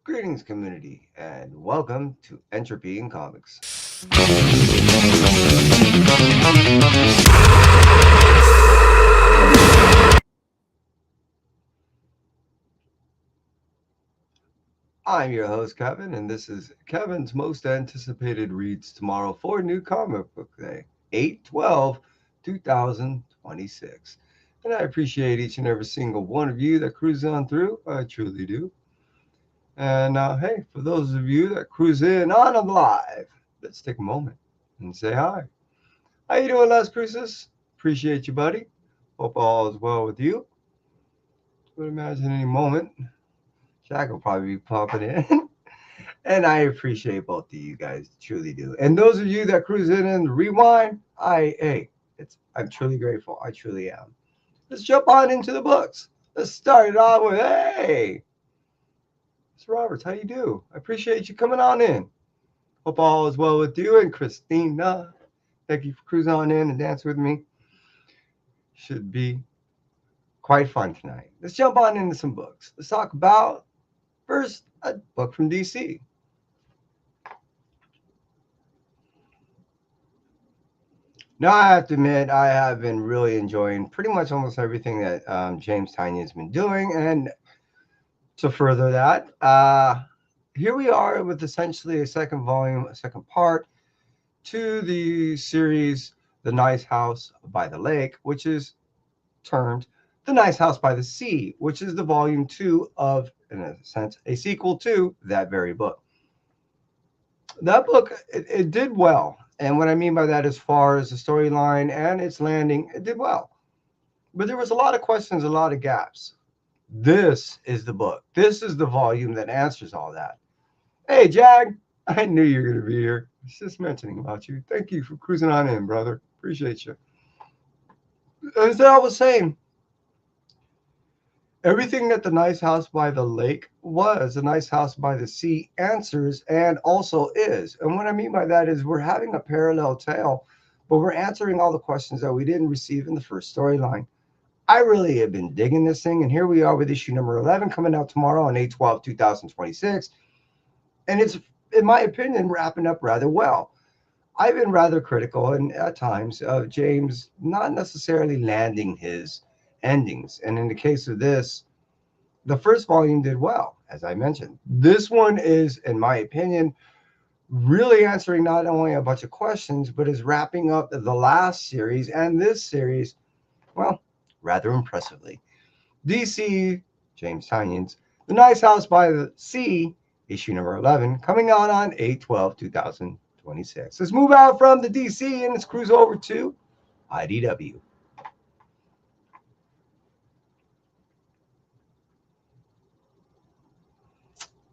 Greetings, community, and welcome to Entropy in Comics. I'm your host, Kevin, and this is Kevin's most anticipated reads tomorrow for New Comic Book Day, 8/12, 2026. And I appreciate each and every single one of you that cruise on through. I truly do. And hey, for those of you that cruise in on them live, let's take a moment and say hi. How you doing, Las Cruces? Appreciate you, buddy. Hope all is well with you. Would imagine any moment Shaq will probably be popping in. And I appreciate both of you guys, truly do. And those of you that cruise in and rewind, I'm truly grateful. I truly am. Let's jump on into the books. Let's start it off with hey, Mr. Roberts, how you do? I appreciate you coming on in. Hope all is well with you and Christina. Thank you for cruising on in and dance with me. Should be quite fun tonight. Let's jump on into some books. Let's talk about first a book from DC. Now, I have to admit, I have been really enjoying pretty much almost everything that James Tynion has been doing. And to further that, here we are with essentially a second volume, a second part to the series The Nice House by the Lake, which is termed The Nice House by the Sea, which is the volume two of, in a sense, a sequel to that very book. That book, it did well. And what I mean by that, as far as the storyline and its landing, it did well. But there was a lot of questions, a lot of gaps. This is the book. This is the volume that answers all that. Hey, Jag, I knew you were going to be here. I was just mentioning about you. Thank you for cruising on in, brother. Appreciate you. As I was saying, everything that the nice house by the lake was, the nice house by the sea answers and also is. And what I mean by that is we're having a parallel tale, but we're answering all the questions that we didn't receive in the first storyline. I really have been digging this thing, and here we are with issue number 11 coming out tomorrow on 8/12, 2026. And it's, in my opinion, wrapping up rather well. I've been rather critical and at times of James not necessarily landing his endings. And in the case of this, the first volume did well, as I mentioned. This one is, in my opinion, really answering not only a bunch of questions, but is wrapping up the last series and this series, well, rather impressively. DC, James Tynion's The Nice House by the Sea, issue number 11, coming out on 8/12, 2026. Let's move out from the DC and let's cruise over to IDW.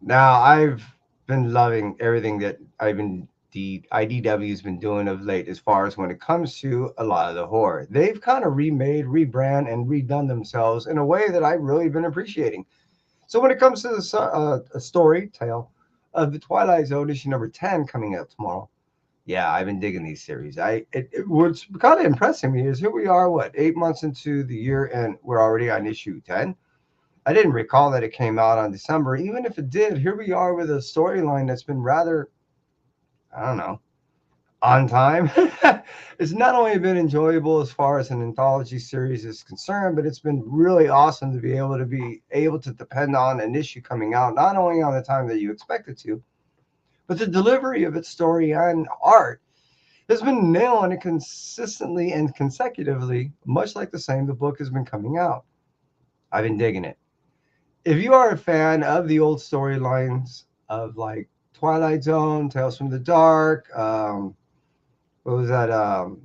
Now, I've been loving everything that the IDW's been doing of late as far as when it comes to a lot of the horror. They've kind of remade, rebrand, and redone themselves in a way that I've really been appreciating. So when it comes to the a story tale of the Twilight Zone issue number 10 coming out tomorrow, yeah, I've been digging these series. What's kind of impressing me is here we are, what, 8 months into the year, and we're already on issue 10. I didn't recall that it came out on December. Even if it did, here we are with a storyline that's been rather, I don't know, on time. It's not only been enjoyable as far as an anthology series is concerned, but it's been really awesome to be able to depend on an issue coming out, not only on the time that you expect it to, but the delivery of its story and art has been nailing it consistently and consecutively, much like the same the book has been coming out. I've been digging it. If you are a fan of the old storylines of like Twilight Zone, Tales from the Dark, what was that? Oh,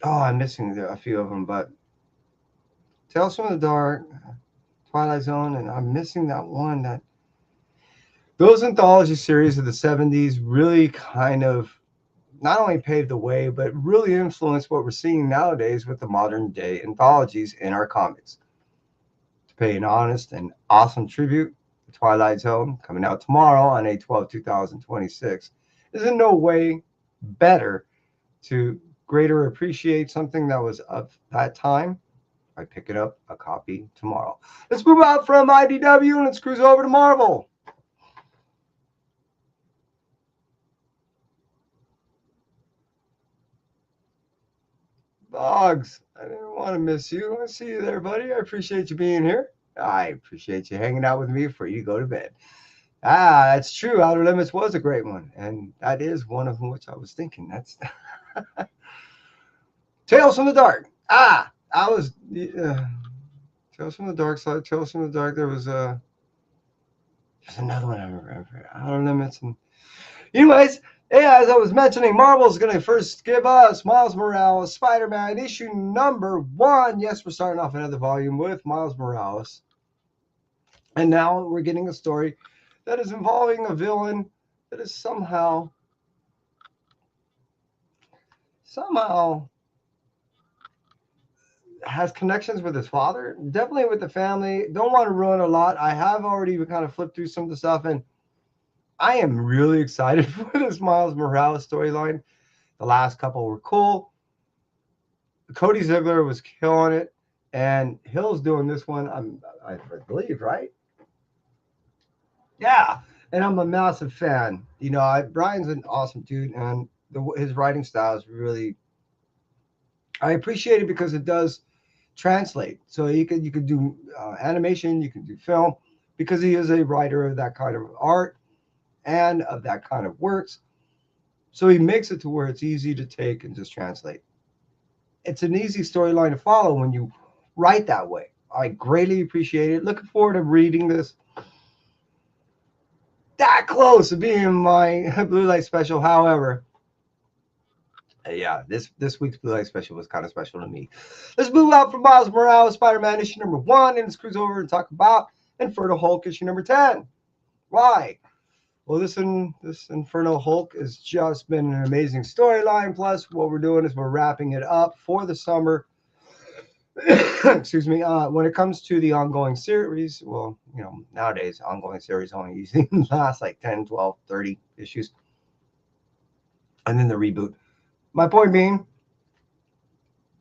I'm missing a few of them, but Tales from the Dark, Twilight Zone, and I'm missing that one. That those anthology series of the '70s really kind of not only paved the way, but really influenced what we're seeing nowadays with the modern day anthologies in our comics. To pay an honest and awesome tribute, The Twilight Zone, coming out tomorrow on 8/12, 2026, is in no way better to greater appreciate something that was of that time by picking up a copy tomorrow. Let's move out from IDW and let's cruise over to Marvel. Boggs, I didn't want to miss you. I see you there, buddy. I appreciate you being here. I appreciate you hanging out with me before you go to bed. Ah, that's true. Outer Limits was a great one, and that is one of which I was thinking. That's Tales from the Dark. Ah, I was Tales from the Dark Side. Tales from the Dark. There's another one I remember. Outer Limits. And anyways, yeah, as I was mentioning, Marvel's going to first give us Miles Morales, Spider-Man, issue number 1. Yes, we're starting off another volume with Miles Morales. And now we're getting a story that is involving a villain that is somehow has connections with his father, definitely with the family. Don't want to ruin a lot. I have already kind of flipped through some of the stuff, and I am really excited for this Miles Morales storyline. The last couple were cool. Cody Ziegler was killing it, and Hill's doing this one, I believe, right? Yeah, and I'm a massive fan. Brian's an awesome dude, and his writing style is really, I appreciate it because it does translate. So you could do animation, you can do film, because he is a writer of that kind of art and of that kind of works. So he makes it to where it's easy to take and just translate. It's an easy storyline to follow when you write that way. I greatly appreciate it. Looking forward to reading this. That close to being my Blue Light special. However, yeah, this week's Blue Light special was kind of special to me. Let's move out from Miles Morales, Spider-Man issue number 1, and let's cruise over and talk about Inferno Hulk issue number 10. Why? Well, this Inferno Hulk has just been an amazing storyline. Plus, what we're doing is we're wrapping it up for the summer. Excuse me. When it comes to the ongoing series, well, nowadays, ongoing series only usually last like 10, 12, 30 issues. And then the reboot. My point being,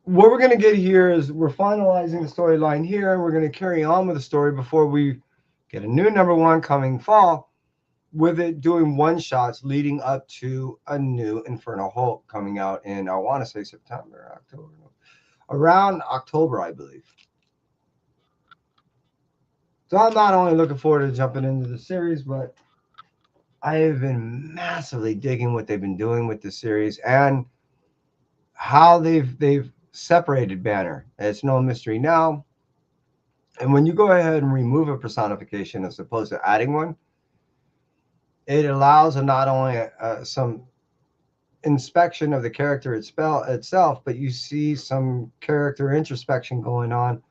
what we're going to get here is we're finalizing the storyline here, and we're going to carry on with the story before we get a new number 1 coming fall, with it doing one-shots leading up to a new Inferno Hulk coming out in, I want to say September, October. Around October, I believe. So I'm not only looking forward to jumping into the series, but I have been massively digging what they've been doing with the series and how they've separated Banner. It's no mystery now. And when you go ahead and remove a personification as opposed to adding one, it allows not only some inspection of the character itself, but you see some character introspection going on.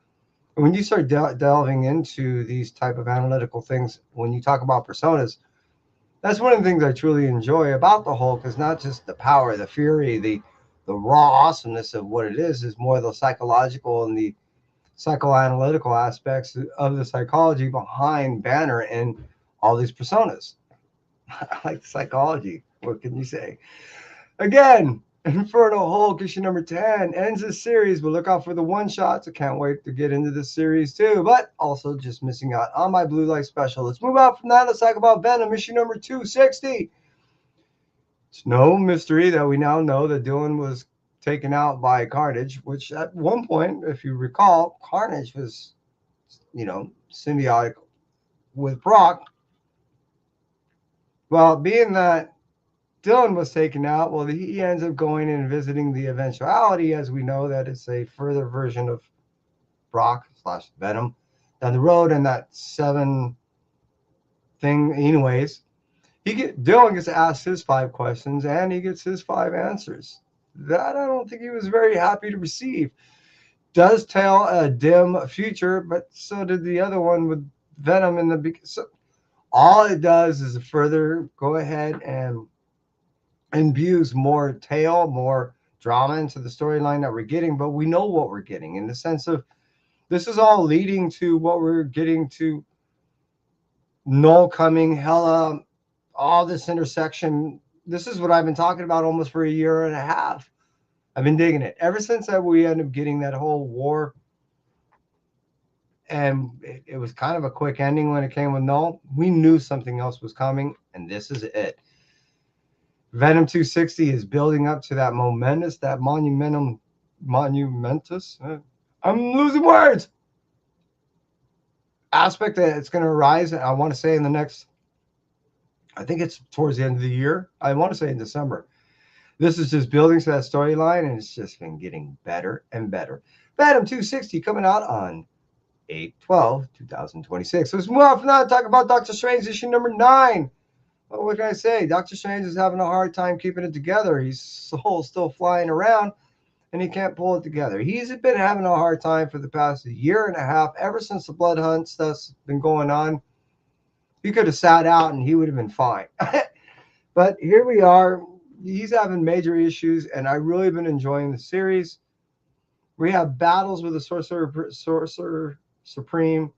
And when you start delving into these type of analytical things, when you talk about personas, that's one of the things I truly enjoy about the Hulk is not just the power, the fury, the raw awesomeness of what it is more the psychological and the psychoanalytical aspects of the psychology behind Banner and all these personas. I like the psychology. What can you say? Again, Inferno Hulk issue number 10 ends this series, but look out for the one-shots. I can't wait to get into this series too, but also just missing out on my Blue Light special. Let's move out from that. Let's talk about Venom issue number 260. It's no mystery that we now know that Dylan was taken out by Carnage, which at one point, if you recall, Carnage was, symbiotic with Brock. Well, being that Dylan was taken out, well, he ends up going and visiting the eventuality, as we know that it's a further version of Brock / Venom down the road, and that 7 thing. Anyways, Dylan gets asked his 5 questions, and he gets his 5 answers. That I don't think he was very happy to receive. Does tell a dim future, but so did the other one with Venom in the beginning. So all it does is further go ahead and imbues more tale, more drama into the storyline that we're getting, but we know what we're getting in the sense of this is all leading to what we're getting to Null coming, Hela, all this intersection. This is what I've been talking about almost for a year and a half. I've been digging it ever since we ended up getting that whole war. And it was kind of a quick ending when it came with Null. We knew something else was coming, and this is it. Venom 260 is building up to that monumentum monumentous. I'm losing words. Aspect that it's going to arise. I want to say in the next, I think it's towards the end of the year. I want to say in December. This is just building to that storyline, and it's just been getting better and better. Phantom 260 coming out on 8/12/2026. So let's move on from that and talk about Doctor Strange issue number 9. Well, what can I say? Doctor Strange is having a hard time keeping it together. His soul's still flying around, and he can't pull it together. He's been having a hard time for the past year and a half, ever since the Blood Hunt stuff's been going on. He could have sat out, and he would have been fine. But here we are. He's having major issues, and I've really been enjoying the series. We have battles with the Sorcerer Supreme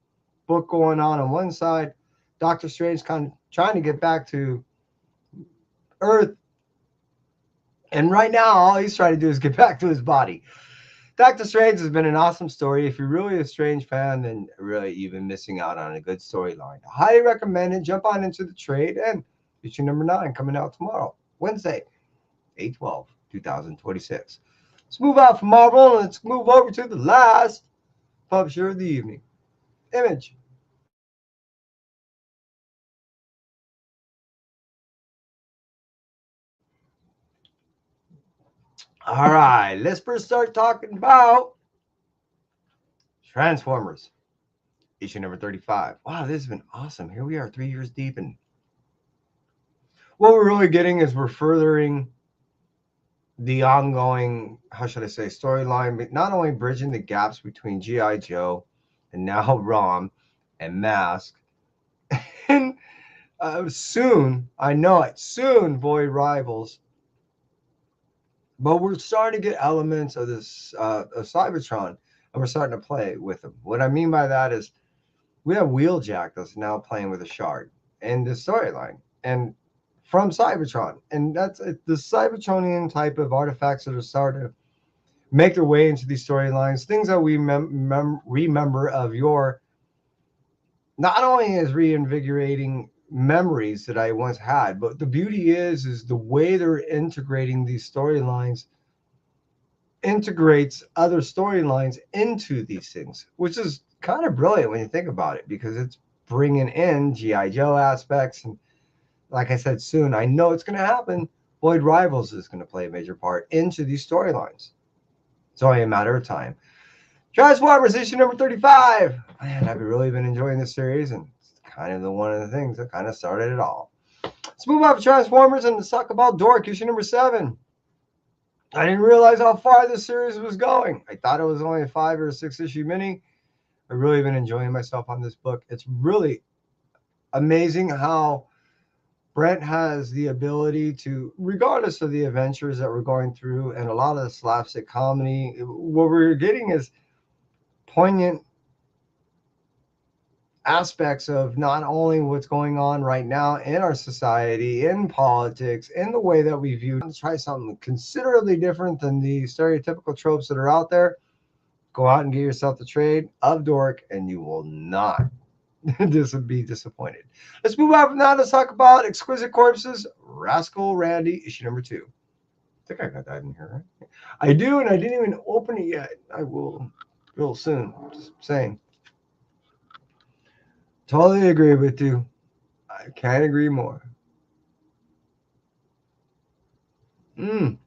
book going on one side. Doctor Strange kind of trying to get back to Earth. And right now, all he's trying to do is get back to his body. Doctor Strange has been an awesome story. If you're really a Strange fan, then really you've been missing out on a good storyline. I highly recommend it. Jump on into the trade. And issue number 9 coming out tomorrow, Wednesday, 8/12/2026. Let's move out from Marvel and let's move over to the last publisher of the evening, Image. All right, let's first start talking about Transformers, issue number 35. Wow, this has been awesome. Here we are 3 years deep, and what we're really getting is we're furthering the ongoing, how should I say, storyline, but not only bridging the gaps between G.I. Joe and now Rom and Mask. And soon, I know it, soon Void Rivals. But we're starting to get elements of this of Cybertron, and we're starting to play with them. What I mean by that is we have Wheeljack that's now playing with a shard in the storyline, and from Cybertron, and that's the Cybertronian type of artifacts that are starting to make their way into these storylines. Things that we remember of your, not only is reinvigorating memories that I once had, but the beauty is the way they're integrating these storylines integrates other storylines into these things, which is kind of brilliant when you think about it, because it's bringing in GI Joe aspects, and like I said, soon I know it's going to happen. Void Rivals is going to play a major part into these storylines. It's only a matter of time. Transformers issue number 35. Man, I've really been enjoying this series, and it's kind of one of the things that kind of started it all. Let's move on to Transformers and let's talk about Dork, issue number 7. I didn't realize how far this series was going. I thought it was only a 5 or 6 issue mini. I've really been enjoying myself on this book. It's really amazing how Brent has the ability to, regardless of the adventures that we're going through and a lot of the slapstick comedy, what we're getting is poignant aspects of not only what's going on right now in our society, in politics, in the way that we view. Try something considerably different than the stereotypical tropes that are out there. Go out and get yourself the trade of Dork, and you will not be disappointed. Let's move on from that. Let's talk about Exquisite Corpses, Rascal Randy, issue number 2. I think I got that in here, right? I do, and I didn't even open it yet. I will real soon. Just saying. Totally agree with you. I can't agree more. And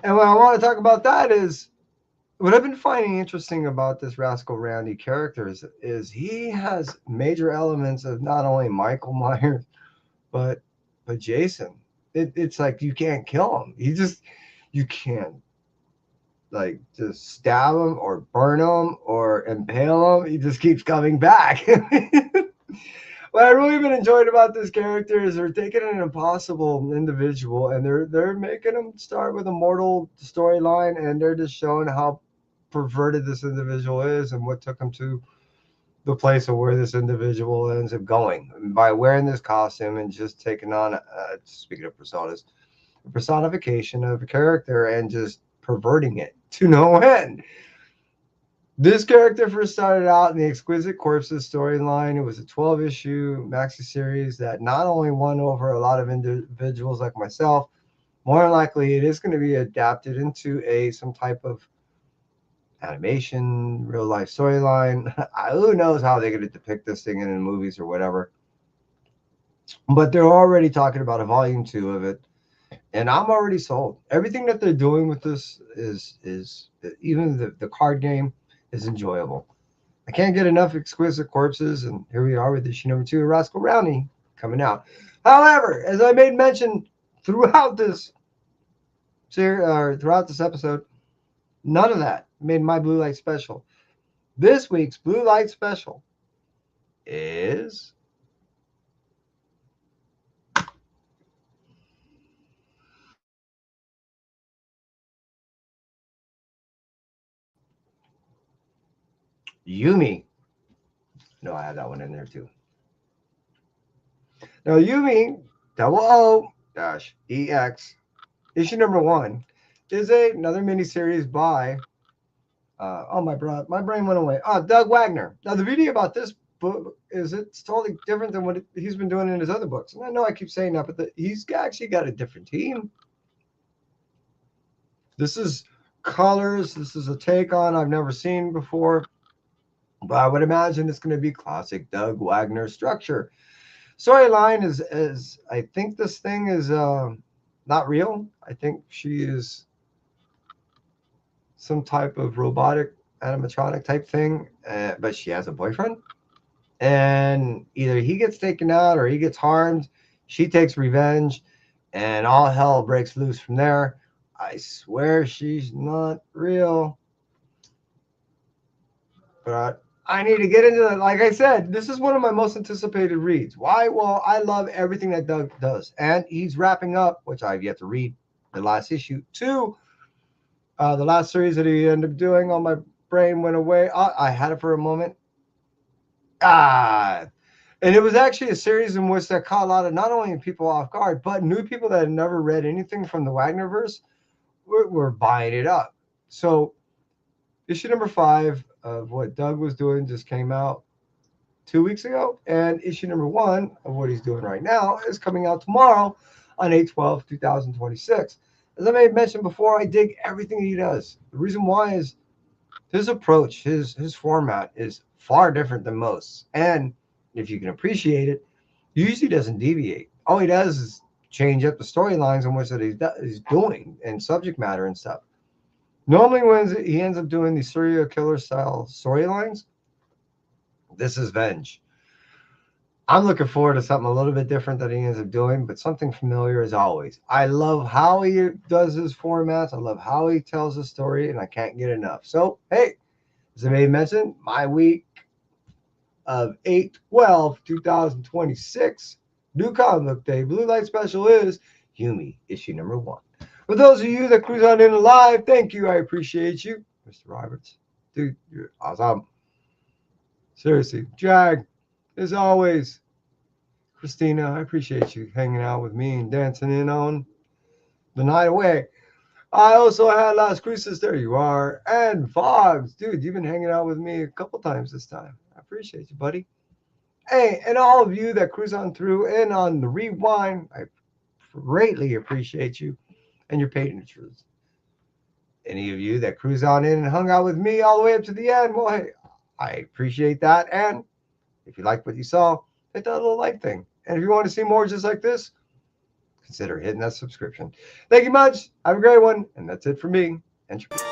what I want to talk about that is what I've been finding interesting about this Rascal Randy character is he has major elements of not only Michael Myers, but Jason. It's like you can't kill him. You can't like just stab him or burn him or impale him. He just keeps coming back. What I really been enjoying about this character is they're taking an impossible individual and they're making him start with a mortal storyline, and they're just showing how perverted this individual is and what took him to the place of where this individual ends up going by wearing this costume and just taking on, speaking of personas, a personification of a character and just perverting it to no end. This character first started out in the Exquisite Corpses storyline. It was a 12-issue maxi series that not only won over a lot of individuals like myself, more than likely it is going to be adapted into some type of animation, real life storyline. Who knows how they're going to depict this thing in the movies or whatever. But they're already talking about a volume 2 of it, and I'm already sold. Everything that they're doing with this is even the card game is enjoyable. I can't get enough Exquisite Corpses, and here we are with issue number 2 of Rascal Rowney coming out. However, as I made mention throughout this throughout this episode, none of that made my Blue Light Special. This week's Blue Light Special is Yumi. No, I had that one in there too. Now, Yumi, double O dash EX, issue number 1, is another miniseries by, my brain went away. Doug Wagner. Now, the beauty about this book is it's totally different than what he's been doing in his other books. And I know I keep saying that, but he's actually got a different team. This is colors. This is a take on I've never seen before. But I would imagine it's going to be classic Doug Wagner structure. Storyline is I think this thing is not real. I think she is some type of robotic animatronic type thing, but she has a boyfriend, and either he gets taken out or he gets harmed. She takes revenge, and all hell breaks loose from there. I swear she's not real, but I need to get into that. Like I said, this is one of my most anticipated reads. Why? Well, I love everything that Doug does. And he's wrapping up, which I've yet to read, the last issue, to the last series that he ended up doing. On my brain went away. I had it for a moment. And it was actually a series in which that caught a lot of not only people off guard, but new people that had never read anything from the Wagnerverse were buying it up. So issue number 5 of what Doug was doing just came out 2 weeks ago, and issue number 1 of what he's doing right now is coming out tomorrow on 8/12/2026. As I may have mentioned before, I dig everything he does. The reason why is his approach, his format is far different than most, and if you can appreciate it, he usually doesn't deviate. All he does is change up the storylines in which that he's doing and subject matter and stuff. Normally, when he ends up doing these serial killer style storylines, this is Venge. I'm looking forward to something a little bit different that he ends up doing, but something familiar as always. I love how he does his formats. I love how he tells his story, and I can't get enough. So, hey, as I may mention, my week of 8/12/2026, New Comic Book Day Blue Light Special is Yumi, issue number 1. For those of you that cruise on in live, thank you. I appreciate you. Mr. Roberts, dude, you're awesome. Seriously. Jag, as always. Christina, I appreciate you hanging out with me and dancing in on the night away. I also had Las Cruces, there you are, and Fogs. Dude, you've been hanging out with me a couple times this time. I appreciate you, buddy. Hey, and all of you that cruise on through and on the rewind, I greatly appreciate you and your patronage. Any of you that cruise on in and hung out with me all the way up to the end, well, hey, I appreciate that. And if you liked what you saw, hit that little like thing. And if you want to see more just like this, consider hitting that subscription. Thank you much. Have a great one. And that's it for me. Entropy.